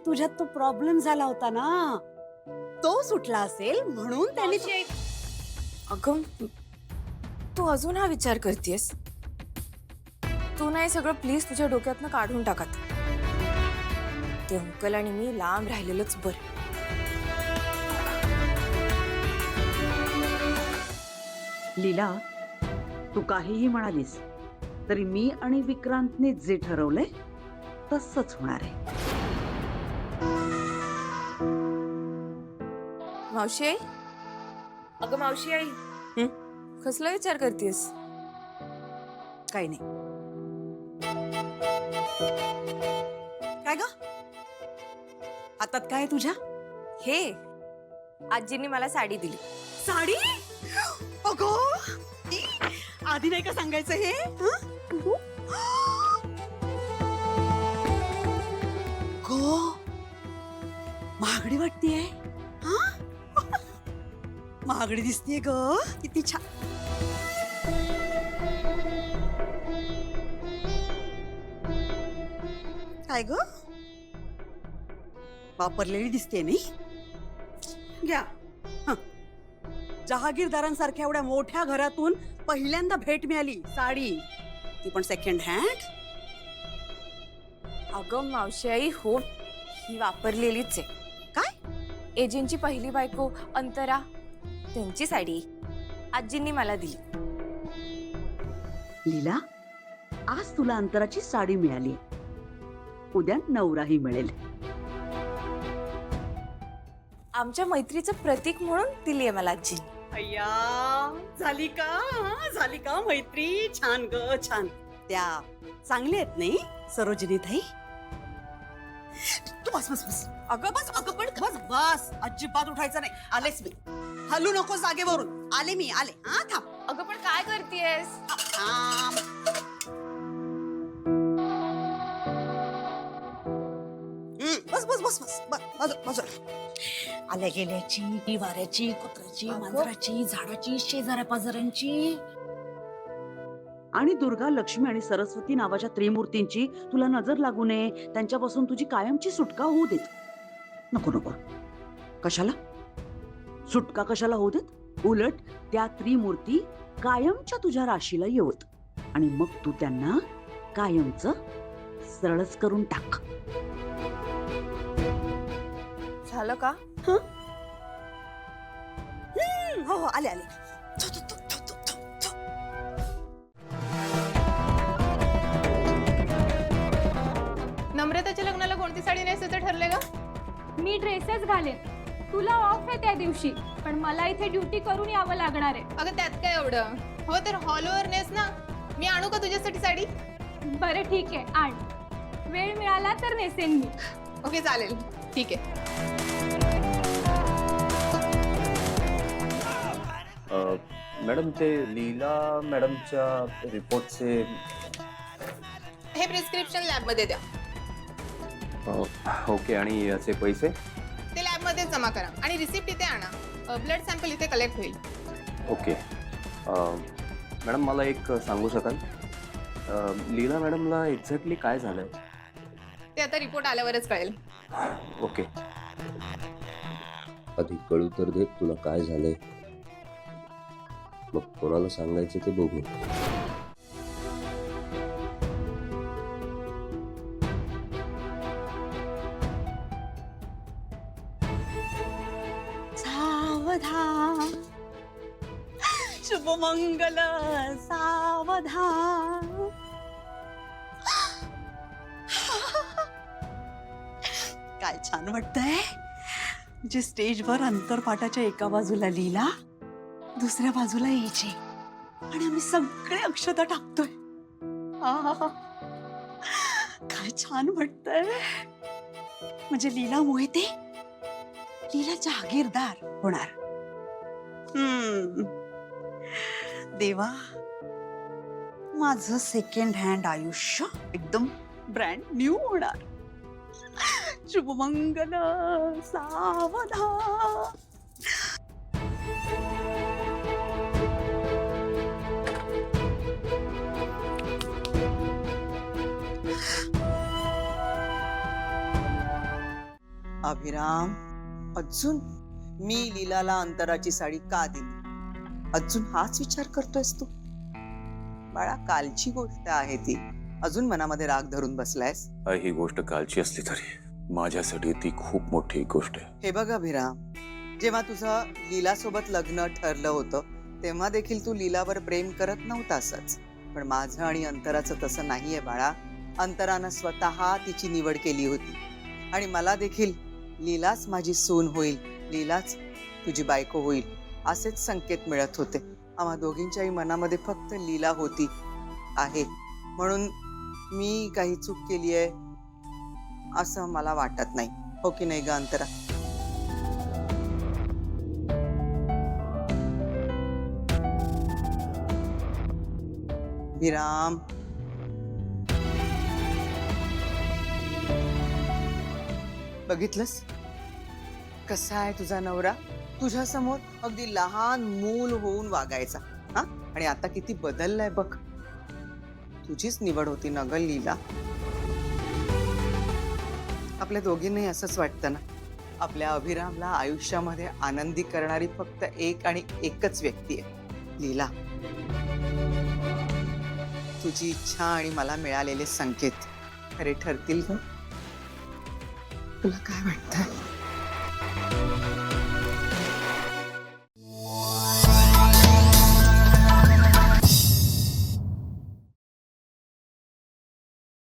तुझ्यात तो प्रॉब्लेम झाला होता ना, तो सुटला असेल म्हणून त्यांनी अगं तू अजून हा विचार करतेस? तू नाही सगळं प्लीज तुझ्या डोक्यातनं काढून टाकत. ते अंकल आणि मी लांब राहिलेलंच बरं. लीला, तू काहीही म्हणालीस तरी मी आणि विक्रांतने जे ठरवलंय तसंच होणार आहे. मावशी आई, अगं मावशी आई, कसला विचार करतेस? काही नाही. काय ग हातात काय आहे तुझ्या? हे आजींनी मला साडी दिली. साडी? अगो आधी नाही का सांगायचं हे? गो महागडी वाटतेय. महागडी दिसतीये ग, किती छान. काय ग वापरलेली दिसते नाही? घ्या. जहागीरदारांसारख्या एवढ्या मोठ्या घरातून पहिल्यांदा भेट मिळाली साडी, ती पण सेकंड हँड. अगं मावशी आई हो, ही वापरलेलीच आहे. काय? एजींची पहिली बायको अंतरा, त्यांची साडी आजींनी मला दिली. लीला, आज तुला अंतराची साडी मिळाली, उद्या नवराही मिळेल. आमच्या मैत्रीचं प्रतीक म्हणून दिली आहे मला आजी. अय्या झाली का मैत्री? छान ग छान. त्या चांगल्या आहेत नाही सरोजिनी ताई? तू बस बस बस. अगं बस, अगं पण बस बस, अजिबात उठायचं नाही. आलेच मी, हलू नको जागेवरून. आले मी, आले. हा थांब. अगं पण काय करतेस? थांब. बस बस बस बस बाजूला. आल्या गेल्याची, वाऱ्याची, कुत्र्याची, मांजराची, झाडाची, शेजाऱ्या पाजाऱ्यांची. आणि दुर्गा, लक्ष्मी आणि सरस्वती नावाच्या त्रिमूर्तींची तुला नजर लागू नये, त्यांच्यापासून तुझी कायमची सुटका होऊ देत. नको नको. कशाला सुटका कशाला होऊ देत? उलट त्या त्रिमूर्ती कायमच्या तुझ्या राशीला येवत आणि मग तू त्यांना कायमच सरळच करून टाक. झालं का? हो हो आले आले. थु, थु, थु, थु, थु, थु, थु. नम्रताच्या लग्नाला कोणती साडी नेसायचं ठरले का? मी ड्रेसेस घालेन. तुला ऑफ आहे त्या दिवशी, पण मला इथे ड्युटी करून यावं लागणार आहे. अगं त्यात काय एवढं? हो तर हॉलवर नेस ना. मी आणू का तुझ्यासाठी साडी? बरं ठीक आहे, आण. वेळ मिळाला तर नेसेन मी. ओके चालेल, ठीक आहे. मॅडम, ते लीला मॅडमच्या रिपोर्टचे हे प्रिस्क्रिप्शन लॅबमध्ये द्या. ओके, आणि याचे पैसे? ते लॅबमध्ये जमा करा आणि रिसिप्ट इथे आणा. ब्लड सॅम्पल इथे कलेक्ट होईल. ओके. मॅडम, मला एक सांगू शकाल, लीला मॅडमला एक्झॅक्टली काय झालंय? ते आता रिपोर्ट आल्यावरच कळेल. ओके. आधी कळू तर दे तुला काय झालंय, मग कोणाला सांगायचं ते बघू. सावधान शुभमंगल सावधान. काय छान वाटतंय. जे स्टेजवर अंतरपाटाच्या एका बाजूला लीला, दुसऱ्या बाजूला यायचे आणि आम्ही सगळे अक्षता टाकतोय. आहा, काय छान वाटतंय. म्हणजे लीला मोहिते, लीला जहागीरदार होणार. देवा, माझं सेकंड हँड आयुष्य एकदम ब्रँड न्यू होणार. शुभमंगल सावधान. अभिराम, अजून मी लीलाला अंतराची साडी का दिली अजून हाच विचार करतोयस तू? बाळा, कालची गोष्ट आहे ती. अजून मनामध्ये राग धरून बसलायस. ही गोष्ट कालची असली तरी माझ्यासाठी ती खूप मोठी गोष्ट आहे. हे बघ अभिराम, जेव्हा तुझं लीलासोबत लग्न ठरलं होतं तेव्हा देखील तू लीलावर प्रेम करत नव्हतासच. पण माझं आणि अंतराचं तसं नाहीये बाळा. अंतरानं स्वतः तिची निवड केली होती आणि मला देखील लीलाच माझी सून होईल, लीलाच तुझी बायको होईल असेच संकेत मिळत होते. आम्हा दोघींच्याही मनामध्ये फक्त लीला होती आहे. म्हणून मी काही चूक केली आहे असं मला वाटत नाही. हो की नाही ग अंतरा? विराम, बघितलंस कसा आहे तुझा नवरा? तुझ्या समोर अगदी लहान मूल होऊन वागायचा, हा? आणि आता किती बदललाय बघ. तुझीच निवड होती ना ग लीला? आपल्या दोघींनाही असंच वाटतं ना, आपल्या अभिरामला आयुष्यामध्ये आनंदी करणारी फक्त एक आणि एकच व्यक्ती आहे, लीला. तुझी इच्छा आणि मला मिळालेले संकेत खरे ठरतील ग? तुला काय वाटतं?